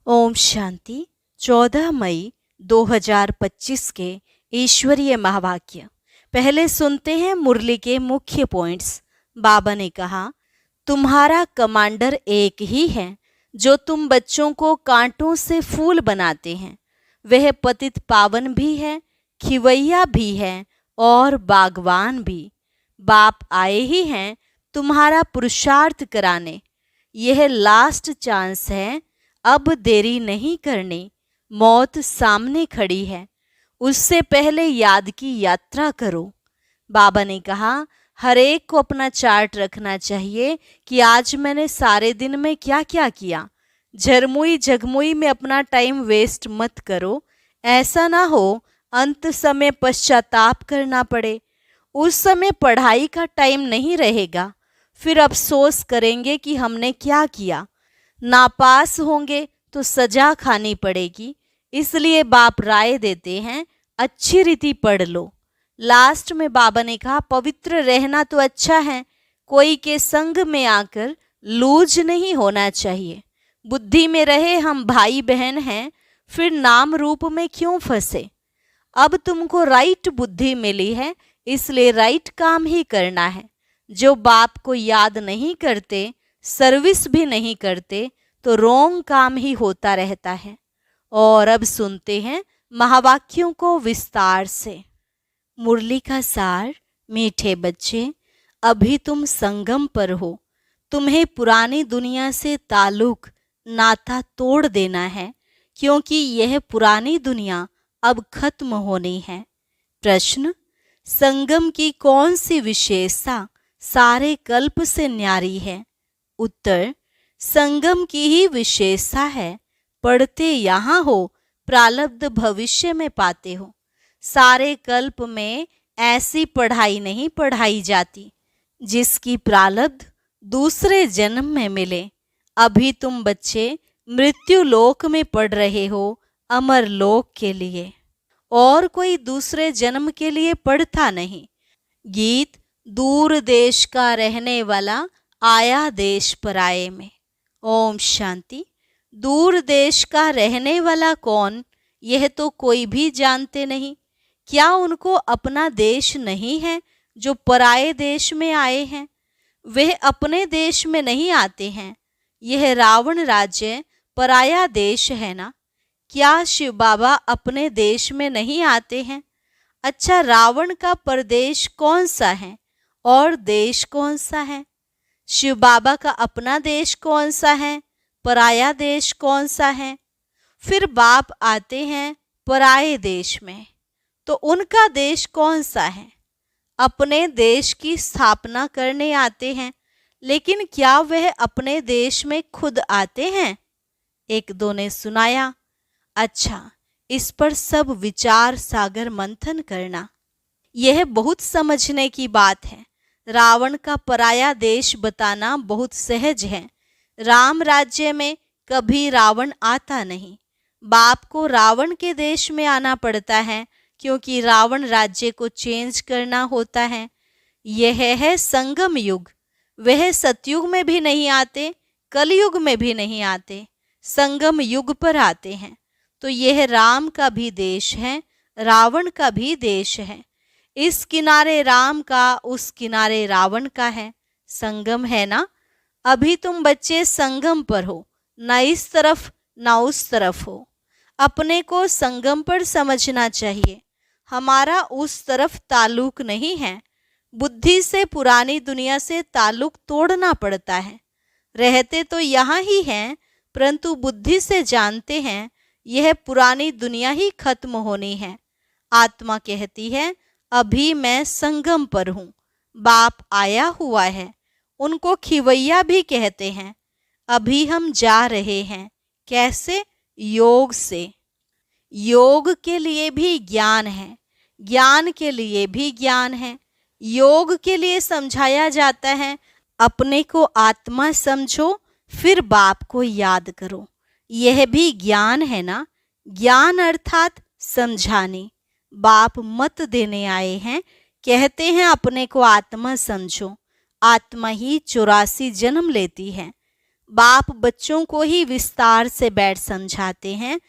ओम शांति। 14 मई 2025 के ईश्वरीय महावाक्य। पहले सुनते हैं मुरली के मुख्य पॉइंट्स। बाबा ने कहा, तुम्हारा कमांडर एक ही है जो तुम बच्चों को कांटों से फूल बनाते हैं। वह पतित पावन भी है, खिवैया भी है और बागवान भी। बाप आए ही हैं तुम्हारा पुरुषार्थ कराने। यह लास्ट चांस है, अब देरी नहीं करनी। मौत सामने खड़ी है, उससे पहले याद की यात्रा करो। बाबा ने कहा, हर एक को अपना चार्ट रखना चाहिए कि आज मैंने सारे दिन में क्या क्या किया। झरमुई झगमुई में अपना टाइम वेस्ट मत करो। ऐसा ना हो अंत समय पश्चाताप करना पड़े। उस समय पढ़ाई का टाइम नहीं रहेगा, फिर अफसोस करेंगे कि हमने क्या किया। नापास होंगे तो सजा खानी पड़ेगी। इसलिए बाप राय देते हैं, अच्छी रीति पढ़ लो। लास्ट में बाबा ने कहा, पवित्र रहना तो अच्छा है, कोई के संग में आकर लूज नहीं होना चाहिए। बुद्धि में रहे हम भाई बहन हैं, फिर नाम रूप में क्यों फंसे। अब तुमको राइट बुद्धि मिली है, इसलिए राइट काम ही करना है। जो बाप को याद नहीं करते, सर्विस भी नहीं करते, तो रोंग काम ही होता रहता है। और अब सुनते हैं महावाक्यों को विस्तार से। मुरली का सार। मीठे बच्चे, अभी तुम संगम पर हो। तुम्हें पुरानी दुनिया से ताल्लुक नाता तोड़ देना है, क्योंकि यह पुरानी दुनिया अब खत्म होनी है। प्रश्न, संगम की कौन सी विशेषता सारे कल्प से न्यारी है? उत्तर, संगम की ही विशेषता है। पढ़ते यहाँ हो, प्रारब्ध भविष्य में पाते हो। सारे कल्प में ऐसी पढ़ाई नहीं पढ़ाई जाती जिसकी प्रारब्ध दूसरे जन्म में मिले। अभी तुम बच्चे मृत्यु लोक में पढ़ रहे हो, अमर लोक के लिए। और कोई दूसरे जन्म के लिए पढ़ता नहीं। गीत, दूर देश का रहने वाला आया देश पराये में। ओम शांति। दूर देश का रहने वाला कौन, यह तो कोई भी जानते नहीं। क्या उनको अपना देश नहीं है जो पराये देश में आए हैं? वह अपने देश में नहीं आते हैं। यह रावण राज्य पराया देश है ना। क्या शिव बाबा अपने देश में नहीं आते हैं? अच्छा, रावण का प्रदेश कौन सा है और देश कौन सा है? शिव बाबा का अपना देश कौन सा है, पराया देश कौन सा है? फिर बाप आते हैं पराये देश में, तो उनका देश कौन सा है? अपने देश की स्थापना करने आते हैं, लेकिन क्या वह अपने देश में खुद आते हैं? एक दो ने सुनाया। अच्छा, इस पर सब विचार सागर मंथन करना। यह बहुत समझने की बात है। रावण का पराया देश बताना बहुत सहज है। राम राज्य में कभी रावण आता नहीं। बाप को रावण के देश में आना पड़ता है, क्योंकि रावण राज्य को चेंज करना होता है। यह है संगम युग। वह सतयुग में भी नहीं आते, कलयुग में भी नहीं आते, संगम युग पर आते हैं। तो यह राम का भी देश है, रावण का भी देश है। इस किनारे राम का, उस किनारे रावण का है। संगम है ना। अभी तुम बच्चे संगम पर हो, ना इस तरफ ना उस तरफ हो। अपने को संगम पर समझना चाहिए। हमारा उस तरफ ताल्लुक नहीं है। बुद्धि से पुरानी दुनिया से ताल्लुक तोड़ना पड़ता है। रहते तो यहाँ ही हैं, परंतु बुद्धि से जानते हैं यह पुरानी दुनिया ही खत्म होनी है। आत्मा कहती है, अभी मैं संगम पर हूँ। बाप आया हुआ है। उनको खिवैया भी कहते हैं। अभी हम जा रहे हैं। कैसे? योग से। योग के लिए भी ज्ञान है, ज्ञान के लिए भी ज्ञान है। योग के लिए समझाया जाता है, अपने को आत्मा समझो, फिर बाप को याद करो। यह भी ज्ञान है ना। ज्ञान अर्थात समझाने। बाप मत देने आए हैं, कहते हैं अपने को आत्मा समझो। आत्मा ही 84 जन्म लेती है। बाप बच्चों को ही विस्तार से बैठ समझाते हैं,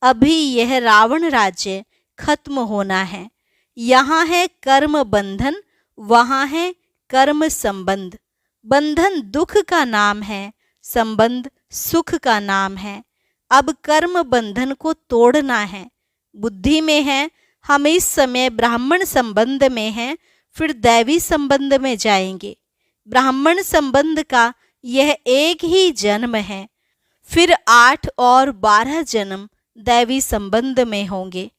अभी यह रावण राज्य खत्म होना है। यहाँ है कर्म बंधन, वहाँ है कर्म संबंध। बंधन दुख का नाम है, संबंध सुख का नाम है। अब कर्म बंधन को तोड़ना है। बुद्धि में है, हम इस समय ब्राह्मण संबंध में हैं, फिर दैवी संबंध में जाएंगे। ब्राह्मण संबंध का यह एक ही जन्म है, फिर 8 और 12 जन्म दैवी संबंध में होंगे।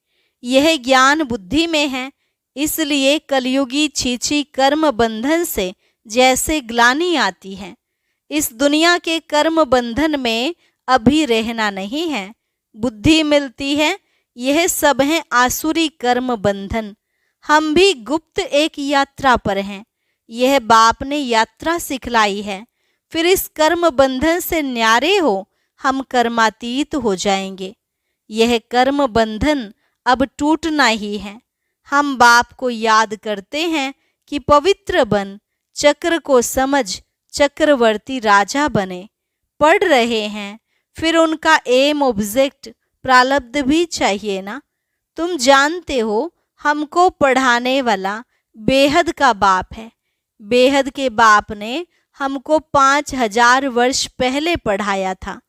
यह ज्ञान बुद्धि में है, इसलिए कलयुगी छीछी कर्म बंधन से जैसे ग्लानि आती है, इस दुनिया के कर्म बंधन में अभी रहना नहीं है। बुद्धि मिलती है, यह सब है आसुरी कर्म बंधन। हम भी गुप्त एक यात्रा पर हैं, यह बाप ने यात्रा सिखलाई है। फिर इस कर्म बंधन से न्यारे हो हम कर्मातीत हो जाएंगे। यह कर्म बंधन अब टूटना ही है। हम बाप को याद करते हैं कि पवित्र बन, चक्र को समझ, चक्रवर्ती राजा बने। पढ़ रहे हैं, फिर उनका एम ऑब्जेक्ट प्रारब्ध भी चाहिए ना। तुम जानते हो, हमको पढ़ाने वाला बेहद का बाप है। बेहद के बाप ने हमको 5000 वर्ष पहले पढ़ाया था।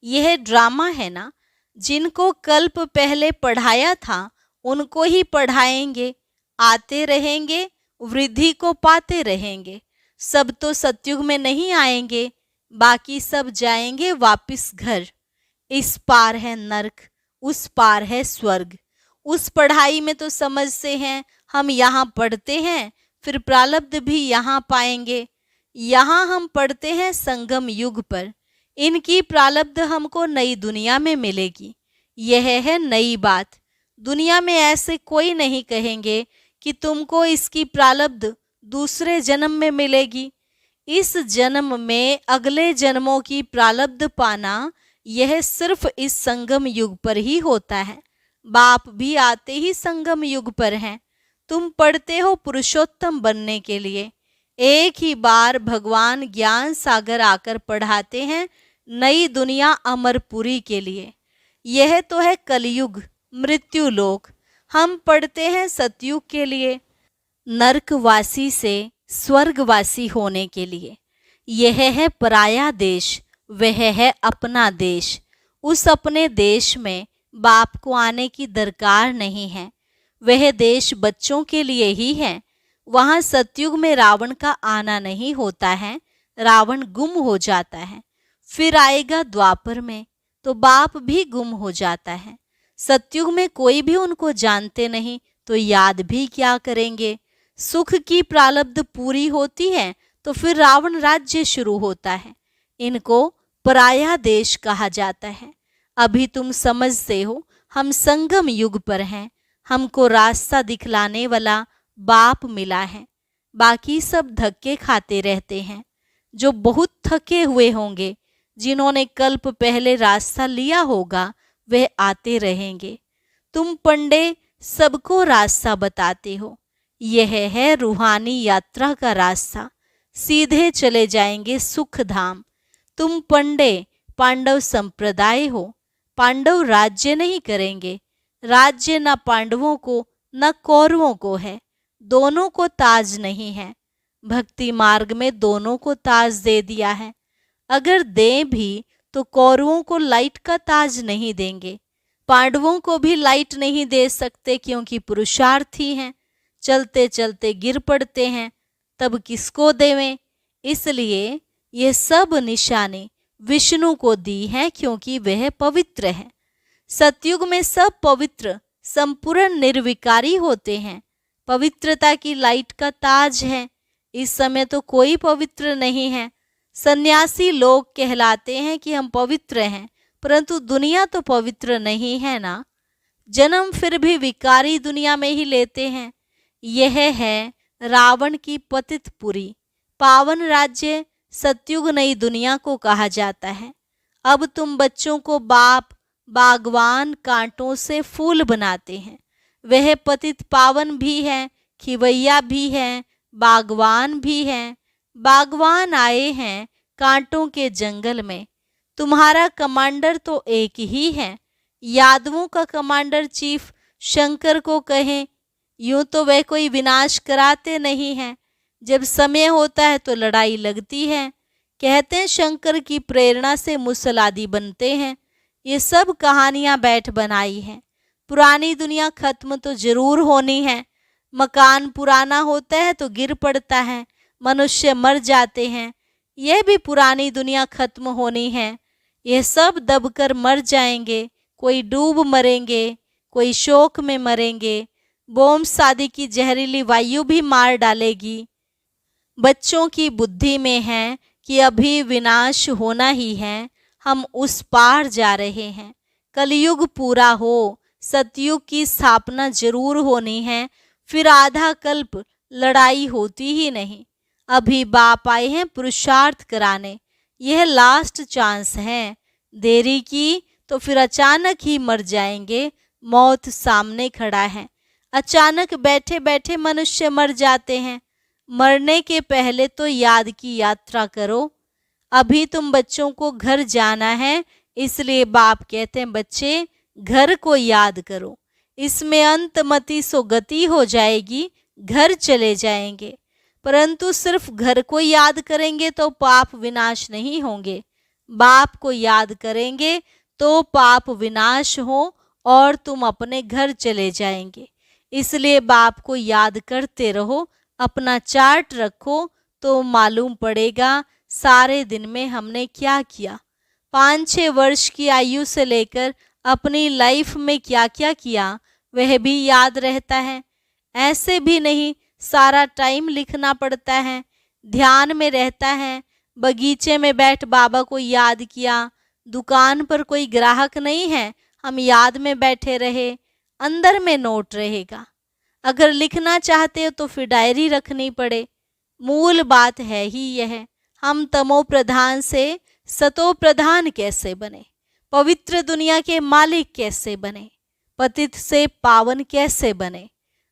यह ड्रामा है ना। जिनको कल्प पहले पढ़ाया था उनको ही पढ़ाएंगे, आते रहेंगे, वृद्धि को पाते रहेंगे। सब तो सतयुग में नहीं आएंगे, बाकी सब जाएंगे वापिस घर। इस पार है नरक, उस पार है स्वर्ग। उस पढ़ाई में तो समझते हैं हम यहाँ पढ़ते हैं, फिर प्रारब्ध भी यहाँ पाएंगे। यहाँ हम पढ़ते हैं संगम युग पर। इनकी प्रारब्ध हमको नई दुनिया में मिलेगी। यह है नई बात। दुनिया में ऐसे कोई नहीं कहेंगे कि तुमको इसकी प्रारब्ध दूसरे जन्म में मिलेगी। इस जन्म में अगले जन्मों की प्रारब्ध पाना यह सिर्फ इस संगम युग पर ही होता है। बाप भी आते ही संगम युग पर हैं। तुम पढ़ते हो पुरुषोत्तम बनने के लिए। एक ही बार भगवान ज्ञान सागर आकर पढ़ाते हैं नई दुनिया अमरपुरी के लिए। यह तो है कलयुग, मृत्यु लोक। हम पढ़ते हैं सतयुग के लिए, नरकवासी से स्वर्गवासी होने के लिए। यह है पराया देश, वह है अपना देश। उस अपने देश में बाप को आने की दरकार नहीं है। वह देश बच्चों के लिए ही है। वहाँ सतयुग में रावण का आना नहीं होता है, रावण गुम हो जाता है। फिर आएगा द्वापर में तो बाप भी गुम हो जाता है। सतयुग में कोई भी उनको जानते नहीं तो याद भी क्या करेंगे। सुख की प्रारब्ध पूरी होती है तो फिर रावण राज्य शुरू होता है। इनको पराया देश कहा जाता है। अभी तुम समझते हो हम संगम युग पर हैं। हमको रास्ता दिखलाने वाला बाप मिला है। बाकी सब धक्के खाते रहते हैं। जो बहुत थके हुए होंगे, जिन्होंने कल्प पहले रास्ता लिया होगा, वह आते रहेंगे। तुम पंडे सबको रास्ता बताते हो। यह है रूहानी यात्रा का रास्ता। सीधे चले जाएंगे सुख धाम। तुम पंडे पांडव संप्रदाय हो। पांडव राज्य नहीं करेंगे। राज्य न पांडवों को न कौरवों को है। दोनों को ताज नहीं है। भक्ति मार्ग में दोनों को ताज दे दिया है। अगर दें भी तो कौरवों को लाइट का ताज नहीं देंगे। पांडवों को भी लाइट नहीं दे सकते क्योंकि पुरुषार्थी हैं। चलते चलते गिर पड़ते हैं, तब किसको देवें? इसलिए ये सब निशानी विष्णु को दी है क्योंकि वह पवित्र है। सतयुग में सब पवित्र संपूर्ण निर्विकारी होते हैं। पवित्रता की लाइट का ताज है। इस समय तो कोई पवित्र नहीं है। सन्यासी लोग कहलाते हैं कि हम पवित्र हैं, परंतु दुनिया तो पवित्र नहीं है ना। जन्म फिर भी विकारी दुनिया में ही लेते हैं। यह है रावण की पतितपुरी। पावन राज्य सतयुग नई दुनिया को कहा जाता है। अब तुम बच्चों को बाप बागवान कांटों से फूल बनाते हैं। वह पतित पावन भी है, खिवैया भी है, बागवान भी है। बागवान आए हैं कांटों के जंगल में। तुम्हारा कमांडर तो एक ही है। यादवों का कमांडर चीफ शंकर को कहें, यूं तो वे कोई विनाश कराते नहीं हैं, जब समय होता है तो लड़ाई लगती है। कहते हैं शंकर की प्रेरणा से मुसलादी बनते हैं। ये सब कहानियां बैठ बनाई हैं। पुरानी दुनिया खत्म तो जरूर होनी है। मकान पुराना होता है तो गिर पड़ता है, मनुष्य मर जाते हैं। यह भी पुरानी दुनिया खत्म होनी है। यह सब दबकर मर जाएंगे, कोई डूब मरेंगे, कोई शोक में मरेंगे। बोम शादी की जहरीली वायु भी मार डालेगी। बच्चों की बुद्धि में है कि अभी विनाश होना ही है, हम उस पार जा रहे हैं। कलयुग पूरा हो, सतयुग की स्थापना जरूर होनी है, फिर आधा कल्प लड़ाई होती ही नहीं। अभी बाप आए हैं पुरुषार्थ कराने, यह लास्ट चांस है। देरी की तो फिर अचानक ही मर जाएंगे, मौत सामने खड़ा है। अचानक बैठे बैठे मनुष्य मर जाते हैं। मरने के पहले तो याद की यात्रा करो। अभी तुम बच्चों को घर जाना है, इसलिए बाप कहते हैं बच्चे घर को याद करो। इसमें अंतमति सो गति हो जाएगी, घर चले जाएंगे। परंतु सिर्फ घर को याद करेंगे तो पाप विनाश नहीं होंगे। बाप को याद करेंगे तो पाप विनाश हो और तुम अपने घर चले जाएंगे। इसलिए बाप को याद करते रहो, अपना चार्ट रखो तो मालूम पड़ेगा सारे दिन में हमने क्या किया। 5-6 वर्ष की आयु से लेकर अपनी लाइफ में क्या क्या किया वह भी याद रहता है। ऐसे भी नहीं सारा टाइम लिखना पड़ता है, ध्यान में रहता है। बगीचे में बैठ बाबा को याद किया, दुकान पर कोई ग्राहक नहीं है, हम याद में बैठे रहे, अंदर में नोट रहेगा। अगर लिखना चाहते हो तो फिर डायरी रखनी पड़े। मूल बात है ही यह, हम तमो प्रधान से सतो प्रधान कैसे बने, पवित्र दुनिया के मालिक कैसे बने, पतित से पावन कैसे बने।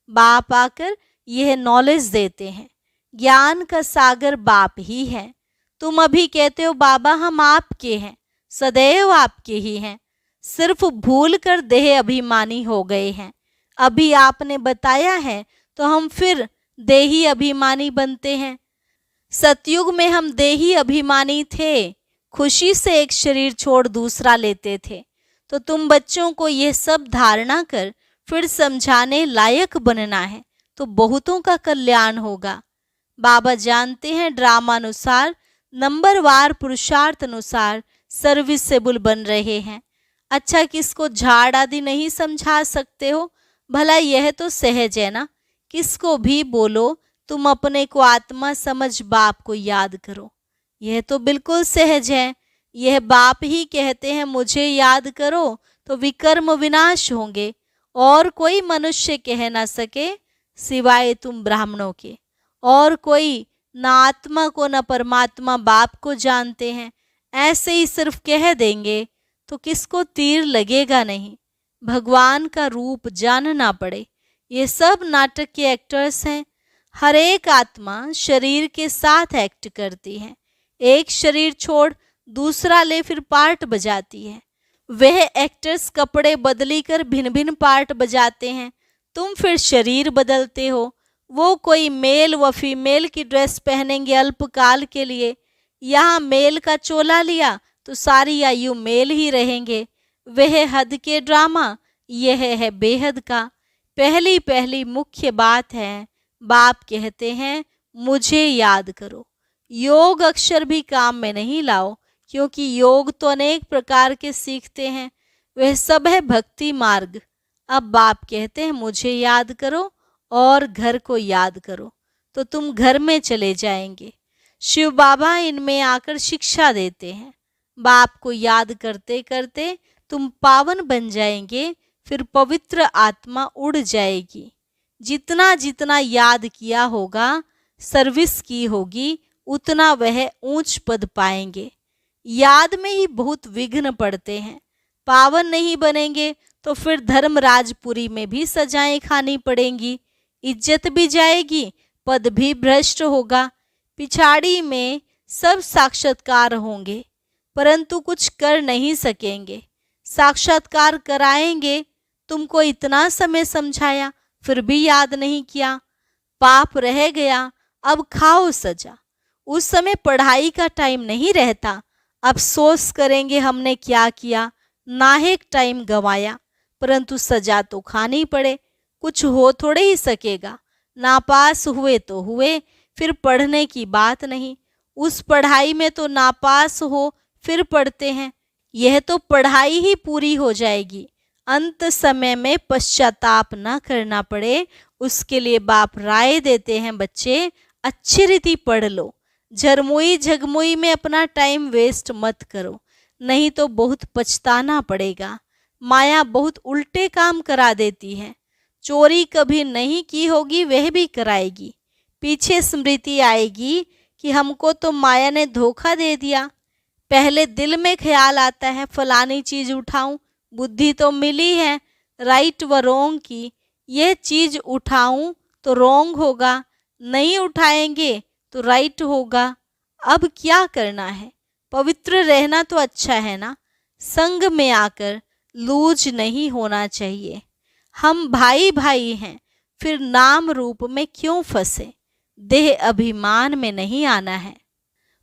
बाप आकर यह नॉलेज देते हैं। ज्ञान का सागर बाप ही है। तुम अभी कहते हो बाबा हम आपके हैं, सदैव आपके ही हैं, सिर्फ भूल कर देह अभिमानी हो गए हैं। अभी आपने बताया है तो हम फिर देही अभिमानी बनते हैं। सतयुग में हम देही अभिमानी थे, खुशी से एक शरीर छोड़ दूसरा लेते थे। तो तुम बच्चों को यह सब धारणा कर फिर समझाने लायक बनना है तो बहुतों का कल्याण होगा। बाबा जानते हैं ड्रामानुसार, नंबरवार पुरुषार्थ अनुसार सर्विसेबल बन रहे हैं। अच्छा किसको झाड़ आदि नहीं समझा सकते हो, भला यह तो सहज है ना। किसको भी बोलो तुम अपने को आत्मा समझ बाप को याद करो, यह तो बिल्कुल सहज है। यह बाप ही कहते हैं मुझे याद करो तो विकर्म विनाश होंगे, और कोई मनुष्य कह ना सके सिवाय तुम ब्राह्मणों के। और कोई ना आत्मा को न परमात्मा बाप को जानते हैं, ऐसे ही सिर्फ कह देंगे तो किसको तीर लगेगा नहीं। भगवान का रूप जानना पड़े। ये सब नाटक के एक्टर्स हैं। हर एक आत्मा शरीर के साथ एक्ट करती है। एक शरीर छोड़ दूसरा ले फिर पार्ट बजाती है। वह एक्टर्स कपड़े बदली कर भिन्न भिन्न पार्ट बजाते हैं, तुम फिर शरीर बदलते हो। वो कोई मेल व फीमेल की ड्रेस पहनेंगे अल्पकाल के लिए, यहाँ मेल का चोला लिया तो सारी आयु मेल ही रहेंगे। वह हद के ड्रामा, यह है बेहद का। पहली पहली मुख्य बात है, बाप कहते हैं मुझे याद करो। योग अक्षर भी काम में नहीं लाओ, क्योंकि योग तो अनेक प्रकार के सीखते हैं, वह सब है भक्ति मार्ग। अब बाप कहते हैं मुझे याद करो और घर को याद करो, तो तुम घर में चले जाएंगे। शिव बाबा इनमें आकर शिक्षा देते हैं। बाप को याद करते करते तुम पावन बन जाएंगे, फिर पवित्र आत्मा उड़ जाएगी। जितना जितना याद किया होगा, सर्विस की होगी, उतना वह ऊंच पद पाएंगे। याद में ही बहुत विघ्न पड़ते हैं। पावन नहीं बनेंगे तो फिर धर्मराजपुरी में भी सजाएं खानी पड़ेंगी, इज्जत भी जाएगी, पद भी भ्रष्ट होगा। पिछाड़ी में सब साक्षात्कार होंगे परंतु कुछ कर नहीं सकेंगे। साक्षात्कार कराएंगे, तुमको इतना समय समझाया फिर भी याद नहीं किया, पाप रह गया, अब खाओ सजा। उस समय पढ़ाई का टाइम नहीं रहता, अफसोस करेंगे हमने क्या किया, नाहक टाइम गंवाया, परंतु सजा तो खानी पड़े, कुछ हो थोड़े ही सकेगा। नापास हुए तो हुए, फिर पढ़ने की बात नहीं। उस पढ़ाई में तो नापास हो फिर पढ़ते हैं, यह तो पढ़ाई ही पूरी हो जाएगी। अंत समय में पश्चाताप न करना पड़े, उसके लिए बाप राय देते हैं, बच्चे अच्छी रीति पढ़ लो, झरमुई झगमुई में अपना टाइम वेस्ट मत करो, नहीं तो बहुत पछताना पड़ेगा। माया बहुत उल्टे काम करा देती है, चोरी कभी नहीं की होगी वह भी कराएगी। पीछे स्मृति आएगी कि हमको तो माया ने धोखा दे दिया। पहले दिल में ख्याल आता है फलानी चीज उठाऊं, बुद्धि तो मिली है राइट व रोंग की, यह चीज उठाऊं तो रोंग होगा, नहीं उठाएंगे तो राइट होगा। अब क्या करना है, पवित्र रहना तो अच्छा है ना, संग में आकर लूज नहीं होना चाहिए। हम भाई भाई हैं, फिर नाम रूप में क्यों फंसे, देह अभिमान में नहीं आना है।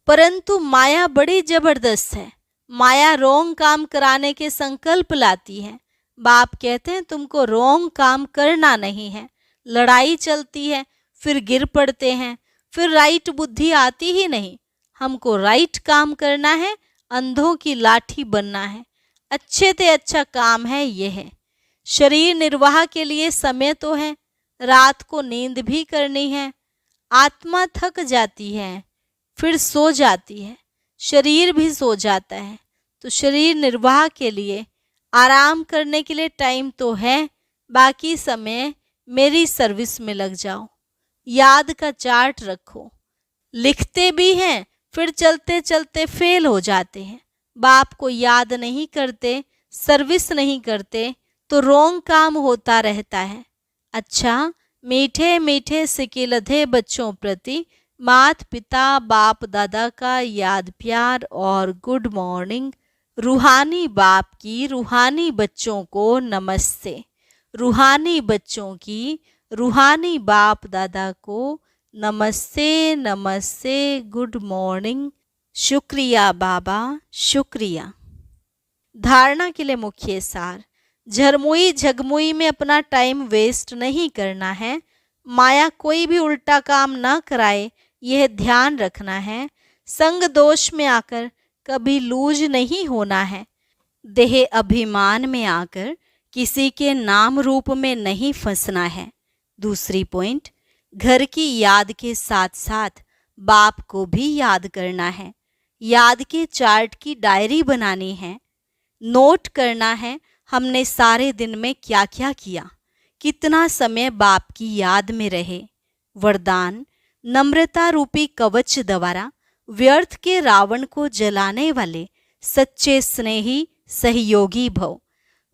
परंतु माया बड़ी जबरदस्त है, माया रोंग काम कराने के संकल्प लाती है। बाप कहते हैं तुमको रोंग काम करना नहीं है, लड़ाई चलती है फिर गिर पड़ते हैं, फिर राइट बुद्धि आती ही नहीं। हमको राइट काम करना है, अंधों की लाठी बनना है, अच्छे से अच्छा काम है यह। शरीर निर्वाह के लिए समय तो है, रात को नींद भी करनी है। आत्मा थक जाती है फिर सो जाती है, शरीर भी सो जाता है, तो शरीर निर्वाह के लिए आराम करने के लिए टाइम तो है, बाकी समय मेरी सर्विस में लग जाओ। याद का चार्ट रखो, लिखते भी हैं फिर चलते चलते फेल हो जाते हैं। बाप को याद नहीं करते, सर्विस नहीं करते तो रोंग काम होता रहता है। अच्छा, मीठे मीठे सिकिलधे बच्चों प्रति मात पिता बाप दादा का याद प्यार और गुड मॉर्निंग। रूहानी बाप की रूहानी बच्चों को नमस्ते, रूहानी बच्चों की रूहानी बाप दादा को नमस्ते नमस्ते, गुड मॉर्निंग। शुक्रिया बाबा, शुक्रिया। धारणा के लिए मुख्य सार, झरमुई झगमुई में अपना टाइम वेस्ट नहीं करना है, माया कोई भी उल्टा काम न कराए यह ध्यान रखना है। संग दोष में आकर कभी लूज नहीं होना है, देह अभिमान में आकर किसी के नाम रूप में नहीं फंसना है। दूसरी पॉइंट, घर की याद के साथ साथ बाप को भी याद करना है। याद के चार्ट की डायरी बनानी है, नोट करना है हमने सारे दिन में क्या क्या किया, कितना समय बाप की याद में रहे। वरदान, नम्रता रूपी कवच द्वारा व्यर्थ के रावण को जलाने वाले सच्चे स्नेही सहयोगी भव।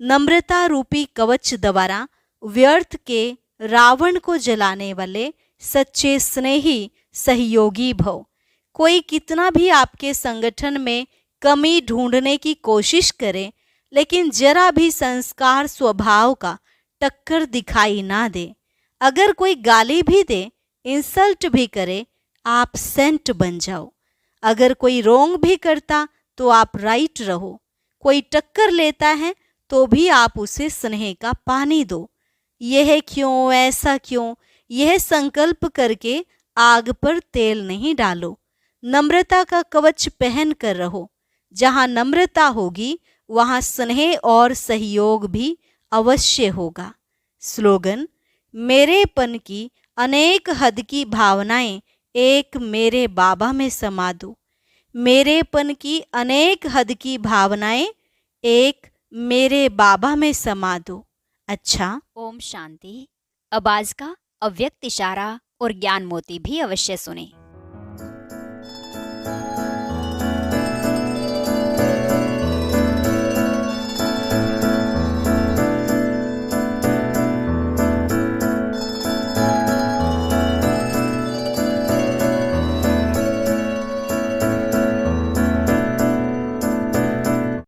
नम्रता रूपी कवच द्वारा व्यर्थ के रावण को जलाने वाले सच्चे स्नेही सहयोगी भव। कोई कितना भी आपके संगठन में कमी ढूंढने की कोशिश करे, लेकिन जरा भी संस्कार स्वभाव का टक्कर दिखाई ना दे। अगर कोई गाली भी दे, इंसल्ट भी करे, आप सेंट बन जाओ। अगर कोई रोंग भी करता तो आप राइट रहो। कोई टक्कर लेता है तो भी आप उसे स्नेह का पानी दो। यह क्यों, ऐसा क्यों, यह संकल्प करके आग पर तेल नहीं डालो। नम्रता का कवच पहन कर रहो। जहाँ नम्रता होगी वहाँ स्नेह और सहयोग भी अवश्य होगा। स्लोगन, मेरेपन की अनेक हद की भावनाएं एक मेरे बाबा में समा दो। मेरेपन की अनेक हद की भावनाएं एक मेरे बाबा में समा दो। अच्छा, ओम शांति। अब आज का अव्यक्त इशारा और ज्ञान मोती भी अवश्य सुने।